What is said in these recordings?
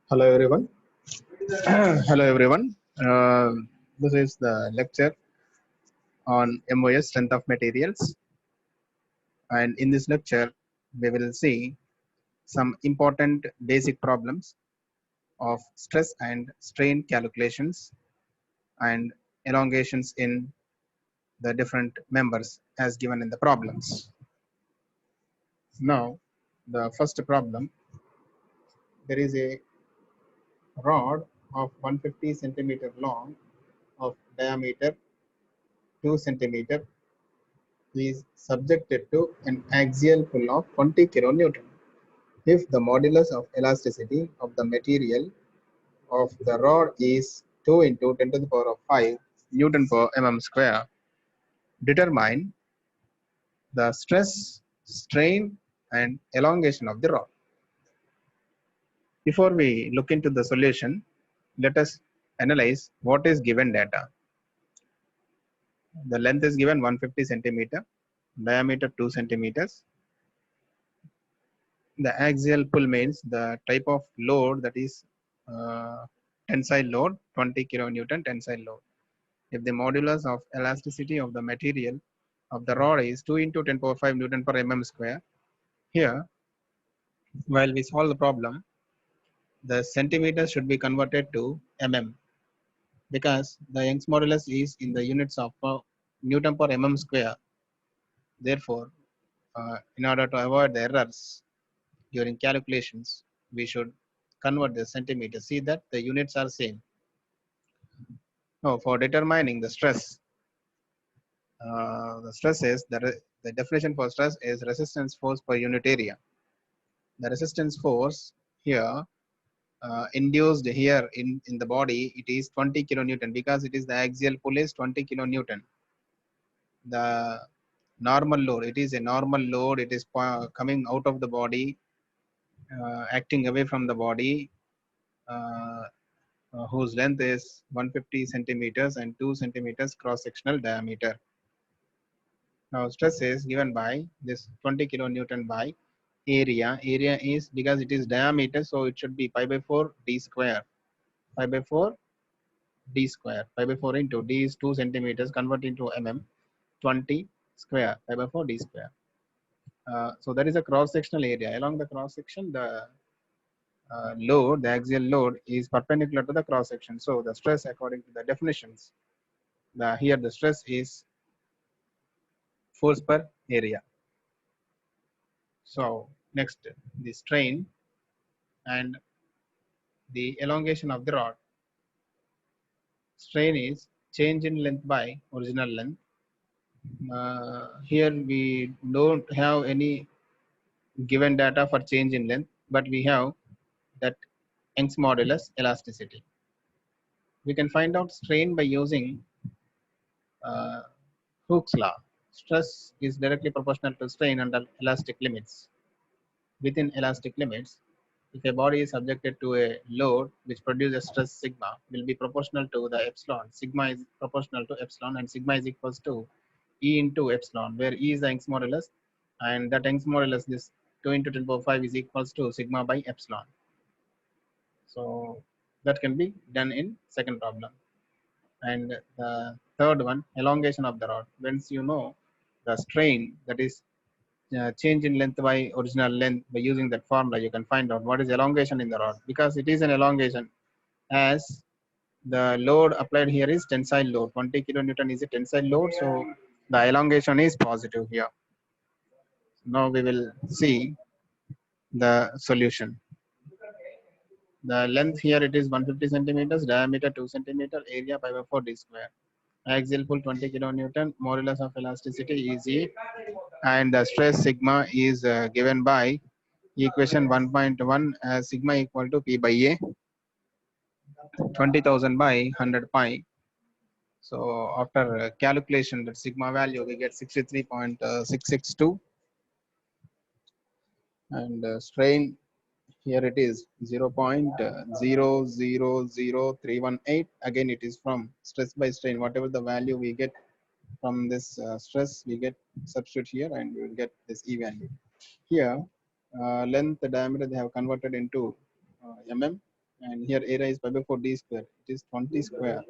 Hello everyone. Hello everyone. Uh, this is the lecture on MOS strength of materials, and in this lecture, we will see some important basic problems of stress and strain calculations and elongations in the different members as given in the problems. Now, the first problem, there is a rod of 150 centimeter long of diameter 2 centimeter is subjected to an axial pull of 20 kilonewton. If the modulus of elasticity of the material of the rod is 2 into 10 to the power of 5 Newton per mm square, determine the stress, strain, and elongation of the rod. Before we look into the solution, let us analyze what is given data. The length is given 150 centimeter, diameter 2 centimeters. The axial pull means the type of load, that is tensile load, 20 kilonewton tensile load. If the modulus of elasticity of the material of the rod is 2 into 10 power 5 Newton per mm square, here while we solve the problem, the centimeter should be converted to mm, because the Young's modulus is in the units of Newton per mm square. Therefore, in order to avoid the errors during calculations, we should convert the centimeter. See that the units are same. Now, for determining the stress is the definition for stress is resistance force per unit area. The resistance force here induced here in the body, it is 20 kilonewton because it is the axial pull is 20 kilonewton. The normal load, it is a normal load, it is coming out of the body, acting away from the body, uh, whose length is 150 centimeters and 2 centimeters cross sectional diameter. Now stress is given by this 20 kilonewton by area. Area is because it is diameter, so it should be pi by 4 d square. Pi by 4 d square. Pi by 4 into d is 2 centimeters, convert into mm, 20 square. Pi by 4 d square. So that is a cross sectional area. Along the cross section, the load, the axial load is perpendicular to the cross section. So the stress, according to the definitions, here the stress is force per area. So next, the strain and the elongation of the rod. Strain is change in length by original length. Here we don't have any given data for change in length, but we have that Young's modulus elasticity. We can find out strain by using uh, Hooke's law. Stress is directly proportional to strain under elastic limits. Within elastic limits, if a body is subjected to a load which produces stress sigma, will be proportional to the epsilon. Sigma is proportional to epsilon, and sigma is equals to E into epsilon, where E is the Young's modulus, and that Young's modulus, this 2 into 10 power 5 is equals to sigma by epsilon. So that can be done in second problem. And the third one, elongation of the rod. Once you know the strain, that is change in length by original length, by using that formula, you can find out what is elongation in the rod, because it is an elongation, as the load applied here is tensile load. 20 kilonewton is a tensile load, so the elongation is positive here. Now we will see the solution. The length here, it is 150 centimeters, diameter 2 centimeter, area pi by 4 d square. Axial pull 20 kilonewton, modulus of elasticity is E, and the stress sigma is given by equation 1.1 as sigma equal to P by A, 20,000 by 100 pi. So after calculation, that sigma value, we get 63.662, and strain here it is 0.000318. Again, it is from stress by strain. Whatever the value we get from this stress, we get substitute here, and we will get this E value. Here, length, diameter, they have converted into mm. and here area is pi by 4 d square. It is 20 square.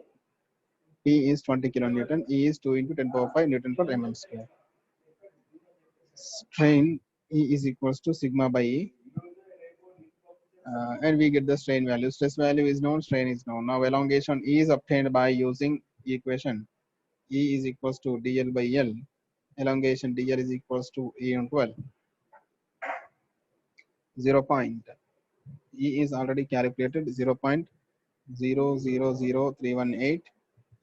P is 20 kilonewton. E is 2 into 10 power 5 Newton per mm square. Strain E is equals to sigma by E, and we get the strain value. Stress value is known, strain is known. Now elongation E is obtained by using equation E is equals to dl by L. Elongation dl is equals to E into L. 0 point. E is already calculated 0.000318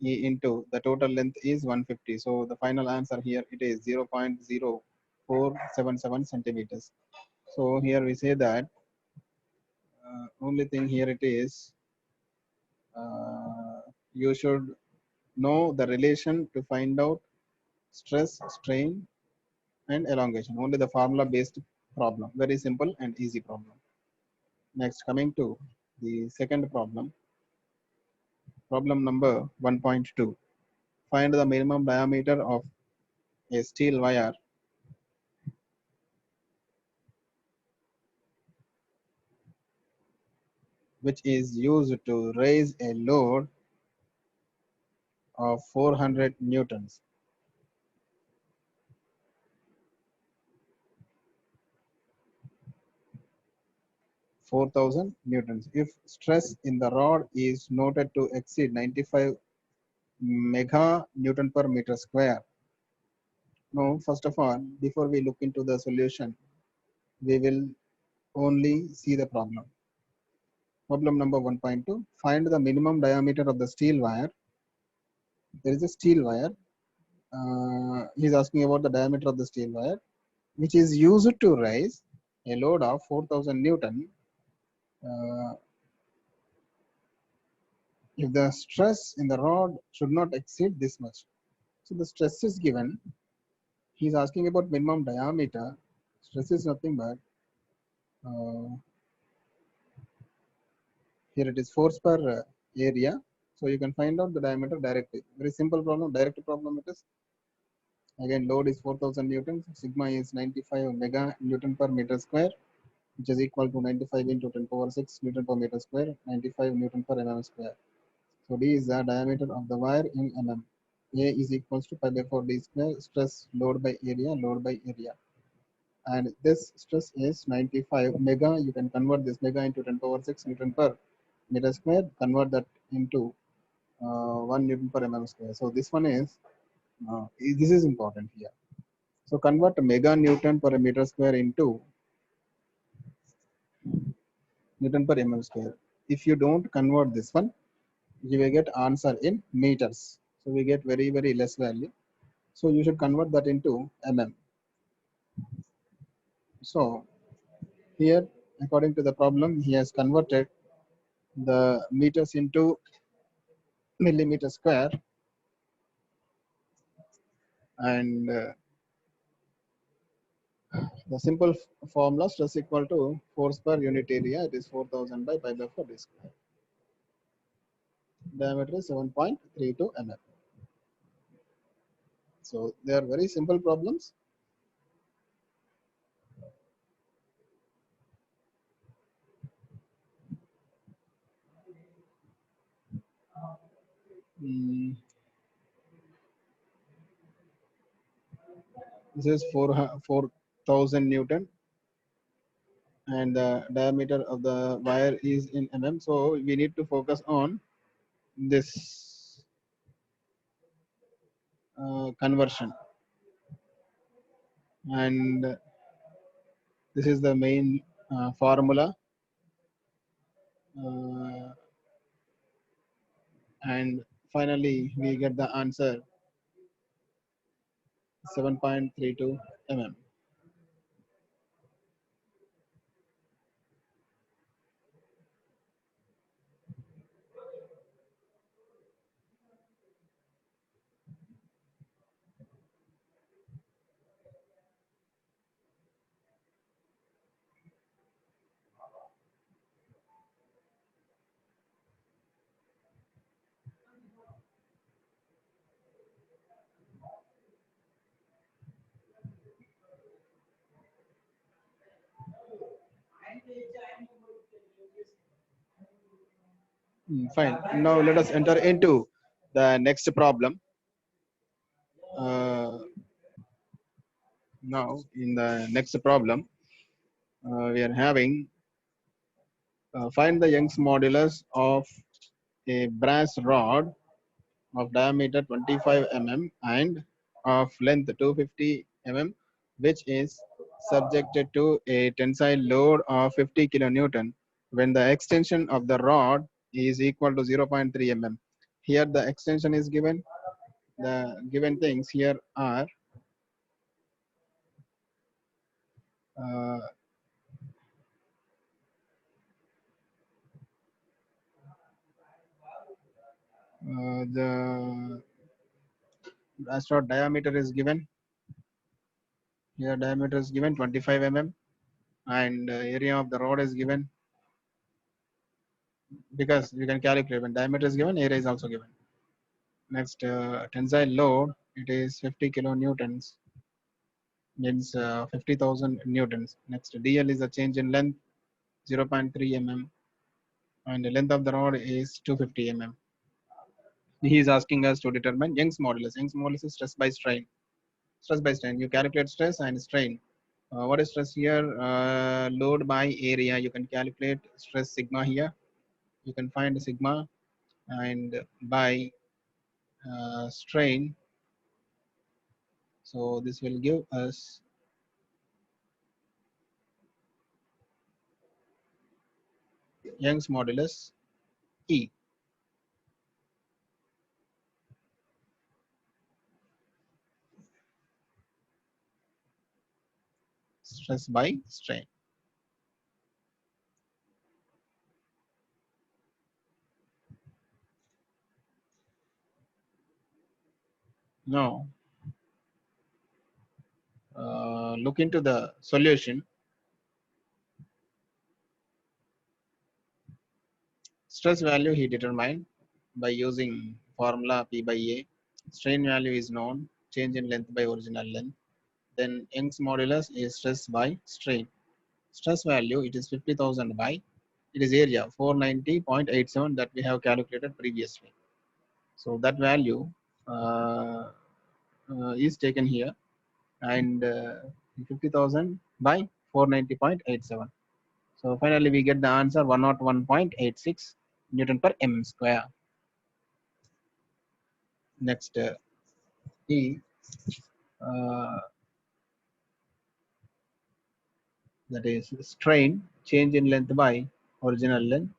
E into the total length is 150. So the final answer here it is 0.0477 centimeters. So here we say that only thing here it is you should know the relation to find out stress, strain, and elongation. Only the formula based problem. Very simple and easy problem. Next, coming to the second problem. Problem number 1.2. Find the minimum diameter of a steel wire which is used to raise a load of 400 newtons. 4,000 newtons. If stress in the rod is noted to exceed 95 mega Newton per meter square. Now, first of all, before we look into the solution, we will only see the problem. Problem number 1.2. Find the minimum diameter of the steel wire. There is a steel wire. He's asking about the diameter of the steel wire, which is used to raise a load of 4,000 Newton. If the stress in the rod should not exceed this much. So the stress is given. He's asking about minimum diameter. Stress is nothing but here it is force per area. So you can find out the diameter directly. Very simple problem, direct problem it is. Again, load is 4,000 newtons. Sigma is 95 mega Newton per meter square, which is equal to 95 into 10 power 6 Newton per meter square, 95 Newton per mm square. So D is the diameter of the wire in mm. A is equals to pi by 4 d square, stress load by area. And this stress is 95 mega. You can convert this mega into 10 power 6 Newton per meter square, convert that into 1 Newton per mm square. So this one is, this is important here. So convert mega Newton per meter square into Newton per mm square. If you don't convert this one, you will get answer in meters. So we get very, very less value. So you should convert that into mm. So here, according to the problem, he has converted the meters into millimeter square, and the simple formula stress equal to force per unit area. It is 4,000 by pi by 4 d square. Diameter is 7.32 mm. So they are very simple problems. Mm, this is 4,000 Newton, and the diameter of the wire is in mm. So we need to focus on this conversion, and this is the main formula. Uh, and finally we get the answer 7.32 mm. Fine. Now let us enter into the next problem. Uh, Now in the next problem, we are having find the Young's modulus of a brass rod of diameter 25 mm and of length 250 mm, which is subjected to a tensile load of 50 kilonewton when the extension of the rod is equal to 0.3 mm. Here the extension is given. The given things here are uh, the brass rod diameter is given. Here diameter is given 25 mm and area of the rod is given, because you can calculate when diameter is given, area is also given. Next, tensile load, it is 50 kilonewtons, means 50,000 newtons. Next, DL is the change in length, 0.3 mm, and the length of the rod is 250 mm. He is asking us to determine Young's modulus. Young's modulus is stress by strain. Stress by strain, you calculate stress and strain. What is stress here? Load by area. You can calculate stress sigma here. You can find sigma, and by strain. So this will give us Young's modulus E, stress by strain. Now, look into the solution. Stress value he determined by using formula P by A. Strain value is known, change in length by original length. Then Young's modulus is stress by strain. Stress value, it is 50,000 by, it is area 490.87 that we have calculated previously. So that value is taken here, and 50,000 by 490.87. So finally we get the answer 101.86 Newton per mm square. Next, E, uh, that is strain, change in length by original length.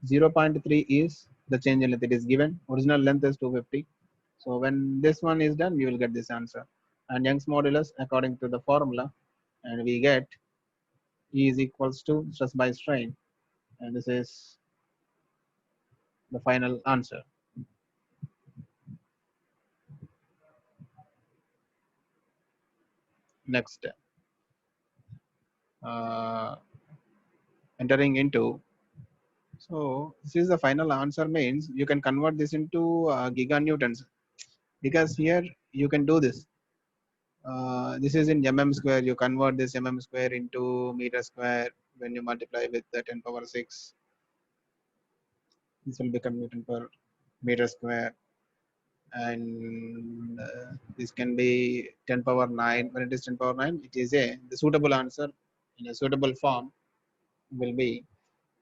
0.3 is the change in length, it is given. Original length is 250. So when this one is done, you will get this answer. And Young's modulus according to the formula, and we get E is equals to stress by strain, and this is the final answer. Next, uh, entering into, so this is the final answer, means you can convert this into giganewtons, because here you can do this. This is in mm square, you convert this mm square into meter square. When you multiply with the 10 power 6, this will become Newton per meter square, and this can be 10 power 9. When it is 10 power 9, it is the suitable answer in a suitable form will be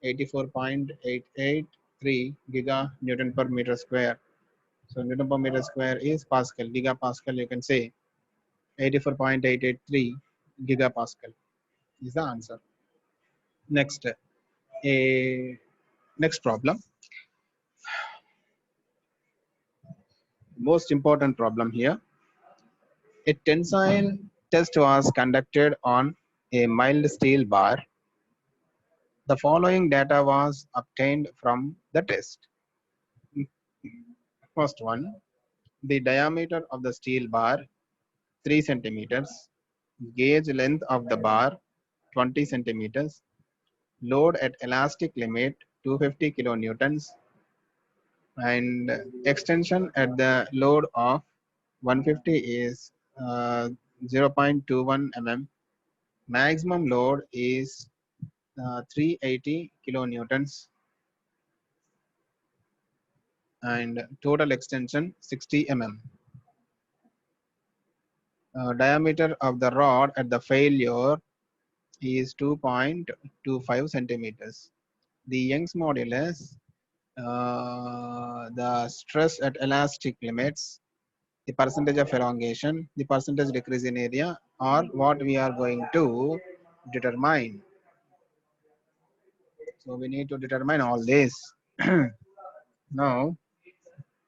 84.883 giga Newton per meter square. So Newton per meter square is Pascal. Gigapascal, you can say 84.883 gigapascal is the answer. Next, a next problem, most important problem here. A tensile test was conducted on a mild steel bar. The following data was obtained from the test. First one, the diameter of the steel bar 3 centimeters, gauge length of the bar 20 centimeters, load at elastic limit 250 kilonewtons, and extension at the load of 150 is 0.21 mm. Maximum load is 380 kilonewtons. and total extension 60 mm. Diameter of the rod at the failure is 2.25 centimeters. The Young's modulus, the stress at elastic limits, the percentage of elongation, the percentage decrease in area, are what we are going to determine. So we need to determine all this. Now,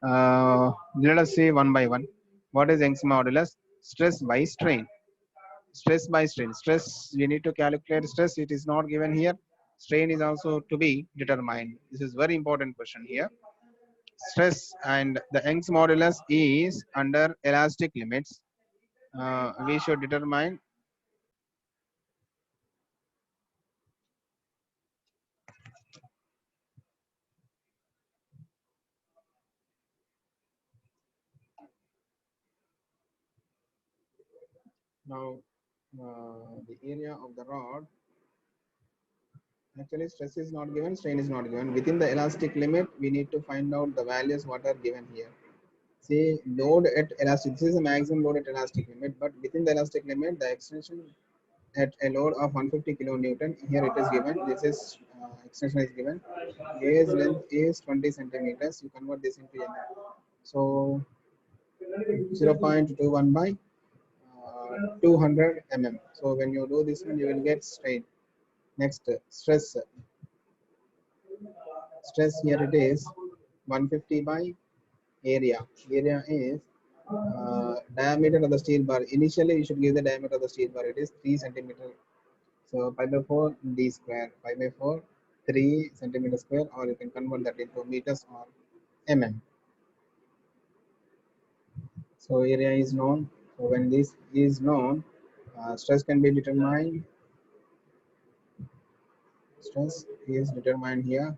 let us see one by one. What is Young's modulus? Stress by strain. Stress by strain. Stress, we need to calculate stress. It is not given here. Strain is also to be determined. This is very important question here. Stress and the Young's modulus is under elastic limits. We should determine now the area of the rod. Actually, stress is not given, strain is not given. Within the elastic limit, we need to find out the values what are given here. See, load at elastic, this is the maximum load at elastic limit, but within the elastic limit, the extension at a load of 150 kilonewton, here it is given, this is extension is given. Gauge length is 20 centimeters, you convert this into mm. So, 0.21 by 200 mm. So, when you do this one, you will get strain. Next, stress. Stress here it is 150 by area. Area is diameter of the steel bar. Initially, you should give the diameter of the steel bar. It is 3 centimeter. So pi by 4 d square. Pi by 4 3 centimeter square, or you can convert that into meters or mm. So area is known. So when this is known, stress can be determined. Stress is determined here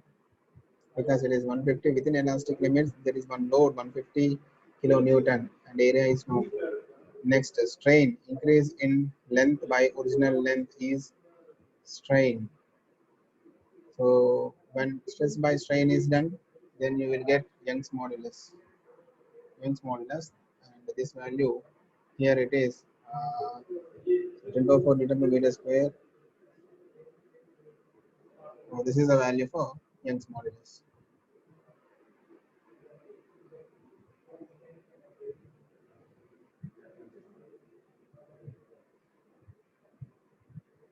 because it is 150 within elastic limits. There is one load 150 kilonewton and area is known. Next, strain, increase in length by original length is strain. So when stress by strain is done, then you will get Young's modulus. Young's modulus, and this value here it is 10 to 4 meter per meter square. So this is the value for Young's modulus.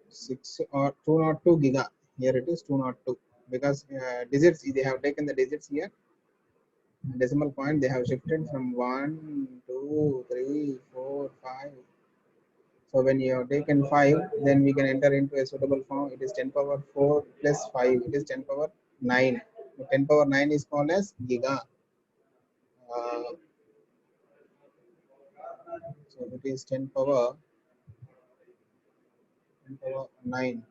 Six or 202 giga. Here it is 202 because digits they have taken the digits here. Decimal point they have shifted from 1, 2, 3, 4, 5. So when you have taken 5, then we can enter into a suitable form. It is 10 power 4 plus 5. It is 10 power 9. So 10 power 9 is called as giga. Uh, so it is 10 power 9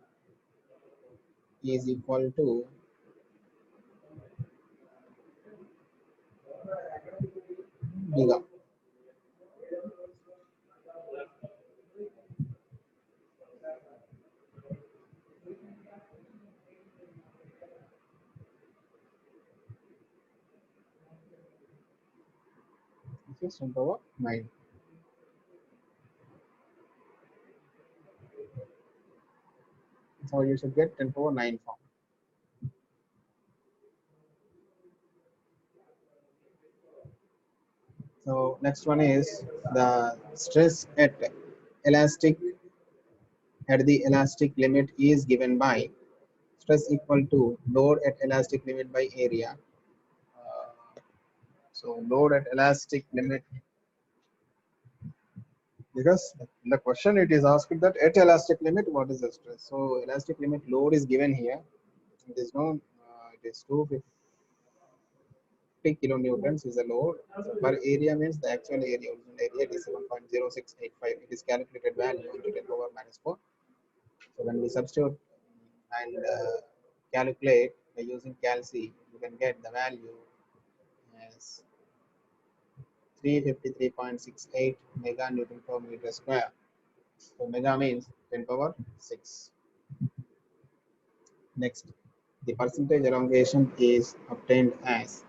is equal to giga. This is 10 power 9. So you should get 10 power 9 form. So next one is the stress elastic at the elastic limit is given by stress equal to load at elastic limit by area. So load at elastic limit, because the question it is asked that at elastic limit what is the stress. So elastic limit load is given here. It is known. It is 250 kilonewtons is the load. So per area means the actual area. Original area is 7.0685. It is calculated value into 10 power minus 4. So when we substitute and calculate by using calc, you can get the value as 353.68 mega newton per meter square. So mega means 10 power 6. Next, the percentage elongation is obtained as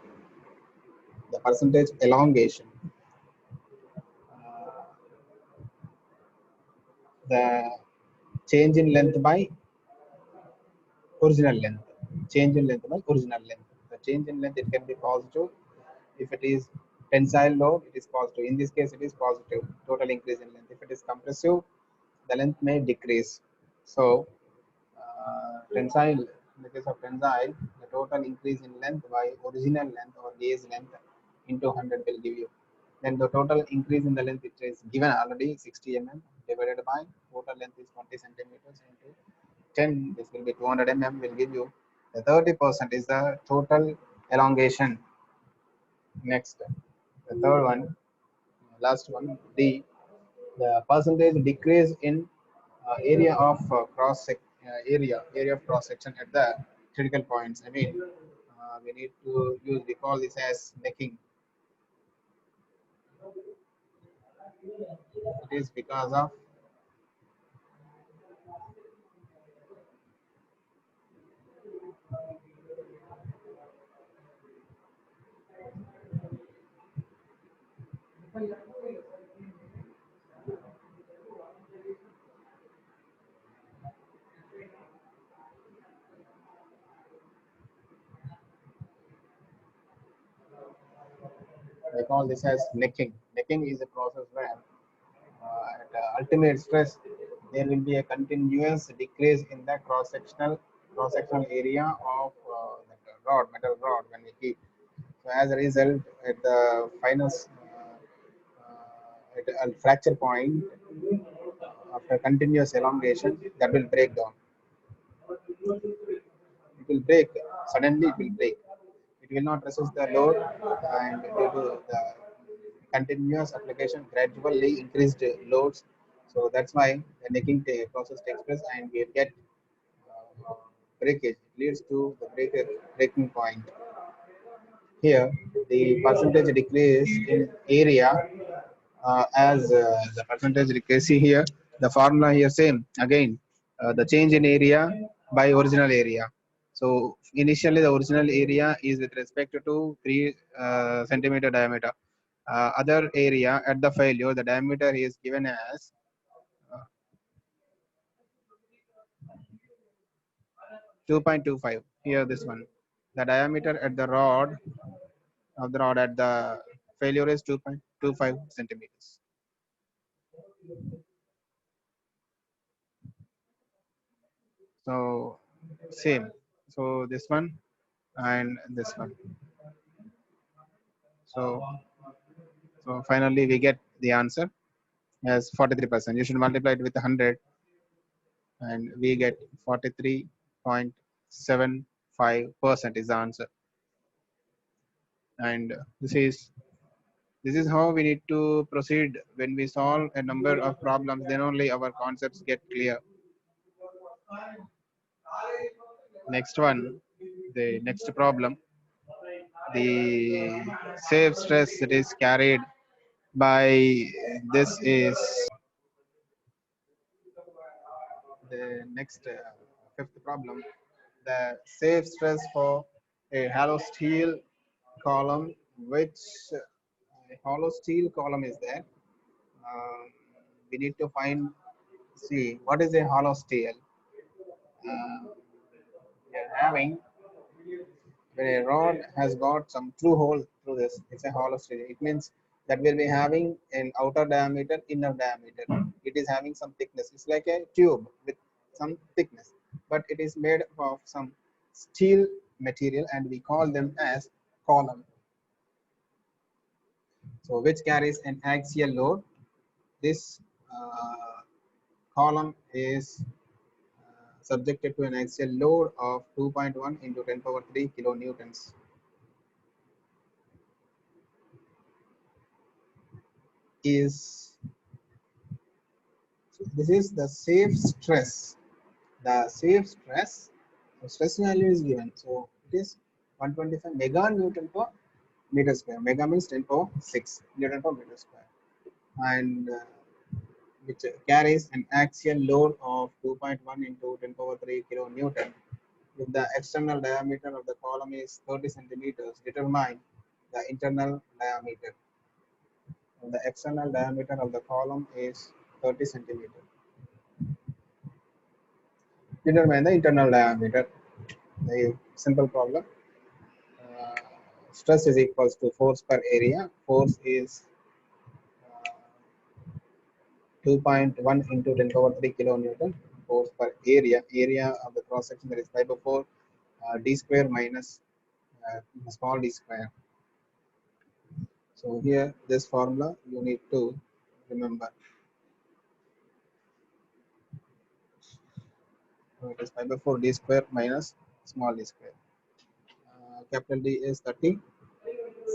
the percentage elongation, the change in length by original length. Change in length by original length. The change in length, it can be positive. If it is tensile load, it is positive. In this case, it is positive. Total increase in length. If it is compressive, the length may decrease. So, tensile, in the case of tensile, the total increase in length by original length or gauge length into 100 will give you. Then the total increase in the length, it is given already 60 mm divided by total length is 20 centimeters into 10, this will be 200 mm, will give you the 30% is the total elongation. Next, the third one, last one, D, the percentage decrease in area of area of cross section at the critical points. I mean, we need to use, we call this as necking. It is because of we call this as necking. Necking is a process where at ultimate stress there will be a continuous decrease in the cross sectional area of that rod, metal rod when we heat. So as a result, at the final at a fracture point, after continuous elongation, that will break down. It will break suddenly. It will break. It will not resist the load, and due to the continuous application, gradually increased loads. So that's why the necking process takes place, and we get breakage. It leads to the breaking point. Here, the percentage decrease in area as the percentage decrease. See here, the formula here same again. The change in area by original area. So initially the original area is with respect to 3 centimeter diameter. Other area at the failure, the diameter is given as 2.25. Here this one, the diameter at the rod of the rod at the failure is 2.25 centimeters. So same. So this one and this one. So finally we get the answer as 43%. You should multiply it with 100, and we get 43.75% is the answer. And this is how we need to proceed when we solve a number of problems. Then only our concepts get clear. Next one, the next problem, the safe stress that is carried by this is the next fifth problem. The safe stress for a hollow steel column, which hollow steel column is there. We need to see what is a hollow steel. We are having, when a rod has got some through hole through this, it's a hollow steel. It means that we'll be having an outer diameter, inner diameter. It is having some thickness. It's like a tube with some thickness, but it is made of some steel material, and we call them as column. So which carries an axial load. This column is subjected to an axial load of 2.1 into 10 power 3 kilonewtons. This is the safe stress. The safe stress, the stress value is given. So it is 125 mega Newton per meter square. Mega means 10 power 6 Newton per meter square, and which carries an axial load of 2.1 into 10 power 3 kilonewton. If the external diameter of the column is 30 centimeters, determine the internal diameter. And the external diameter of the column is 30 centimeter. Determine the internal diameter. The simple problem. Uh, Stress is equals to force per area. Force is 2.1 into 10 power 3 kilonewton. Force per area. Area of the cross section, that is pi by 4 d square minus small d square. So here this formula you need to remember. So it is pi by 4 d square minus small d square. Capital D is 30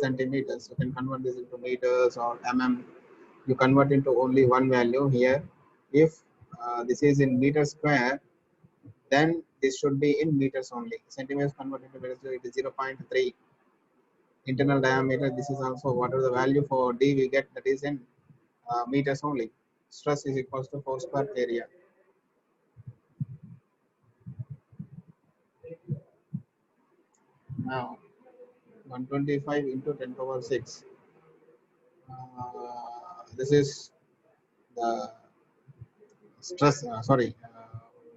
centimeters. You can convert this into meters or mm. You convert into only one value here. If this is in meter square, then this should be in meters only. Centimeters converted into meters, it is 0.3. Internal diameter, this is also whatever the value for D we get, that is in meters only. Stress is equals to force per area. Now 125 into 10 power 6. This is the stress, model,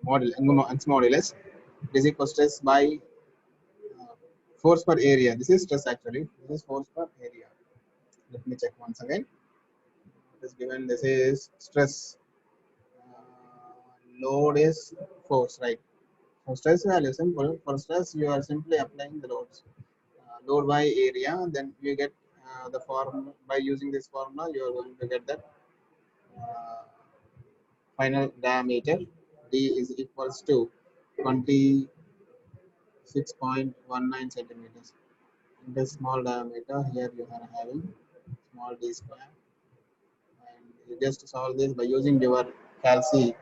Young's modulus. It is equal stress by force per area. This is stress actually. This is force per area. Let me check once again. It is given. This is stress. Load is force, right? So stress value simple. For stress, you are simply applying the loads. Load by area. Then you get the form by using this formula. You are going to get that final diameter. D is equals to 26.19 centimeters. In the small diameter, here you are having small d square, and you just solve this by using your calci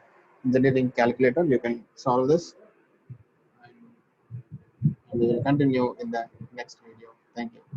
engineering calculator. You can solve this, and we will continue in the next video. Thank you.